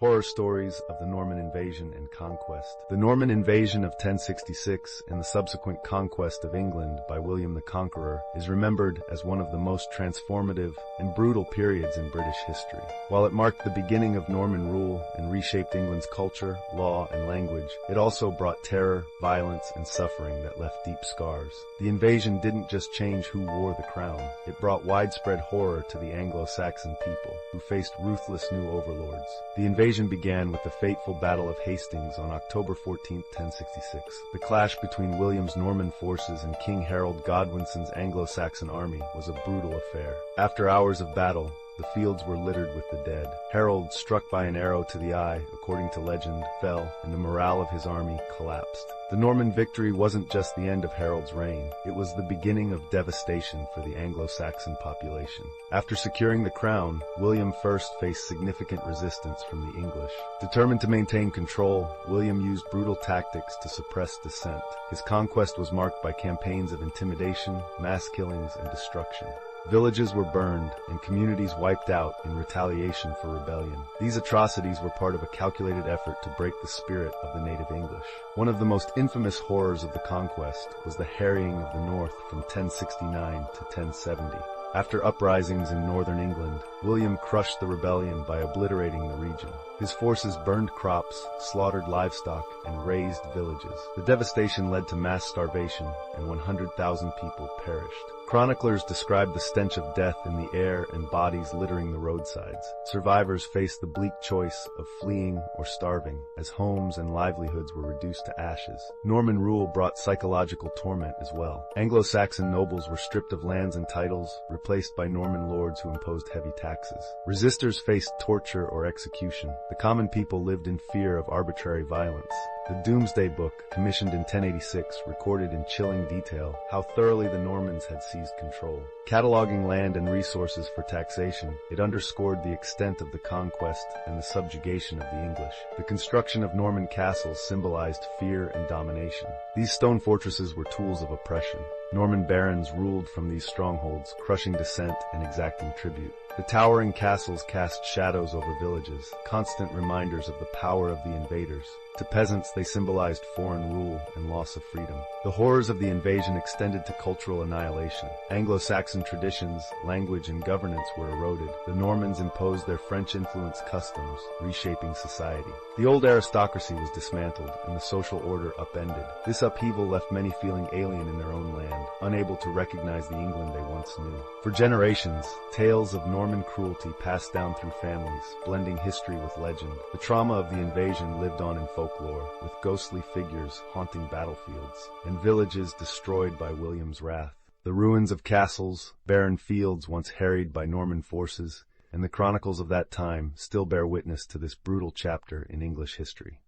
Horror stories of the Norman invasion and conquest. The Norman invasion of 1066 and the subsequent conquest of England by William the Conqueror is remembered as one of the most transformative and brutal periods in British history. While it marked the beginning of Norman rule and reshaped England's culture, law, and language, it also brought terror, violence, and suffering that left deep scars. The invasion didn't just change who wore the crown, it brought widespread horror to the Anglo-Saxon people, who faced ruthless new overlords. The invasion began with the fateful Battle of Hastings on October 14, 1066. The clash between William's Norman forces and King Harold Godwinson's Anglo-Saxon army was a brutal affair. After hours of battle, the fields were littered with the dead. Harold, struck by an arrow to the eye, according to legend, fell, and the morale of his army collapsed. The Norman victory wasn't just the end of Harold's reign, it was the beginning of devastation for the Anglo-Saxon population. After securing the crown, William first faced significant resistance from the English. Determined to maintain control, William used brutal tactics to suppress dissent. His conquest was marked by campaigns of intimidation, mass killings, and destruction. Villages were burned and communities wiped out in retaliation for rebellion. These atrocities were part of a calculated effort to break the spirit of the native English. One of the most infamous horrors of the conquest was the harrying of the North from 1069 to 1070. After uprisings in northern England, William crushed the rebellion by obliterating the region. His forces burned crops, slaughtered livestock, and razed villages. The devastation led to mass starvation, and 100,000 people perished. Chroniclers describe the stench of death in the air and bodies littering the roadsides. Survivors faced the bleak choice of fleeing or starving, as homes and livelihoods were reduced to ashes. Norman rule brought psychological torment as well. Anglo-Saxon nobles were stripped of lands and titles, replaced by Norman lords who imposed heavy taxes. Resistors faced torture or execution. The common people lived in fear of arbitrary violence. The Doomesday Book, commissioned in 1086, recorded in chilling detail how thoroughly the Normans had seized control. Cataloging land and resources for taxation, it underscored the extent of the conquest and the subjugation of the English. The construction of Norman castles symbolized fear and domination. These stone fortresses were tools of oppression. Norman barons ruled from these strongholds, crushing dissent and exacting tribute. The towering castles cast shadows over villages, constant reminders of the power of the invaders. To peasants, they symbolized foreign rule and loss of freedom. The horrors of the invasion extended to cultural annihilation. Anglo-Saxon traditions, language, and governance were eroded. The Normans imposed their French-influenced customs, reshaping society. The old aristocracy was dismantled, and the social order upended. This upheaval left many feeling alien in their own land, unable to recognize the England they once knew. For generations, tales of Norman cruelty passed down through families, blending history with legend. The trauma of the invasion lived on in folklore, with ghostly figures haunting battlefields, and villages destroyed by William's wrath. The ruins of castles, barren fields once harried by Norman forces, and the chronicles of that time still bear witness to this brutal chapter in English history.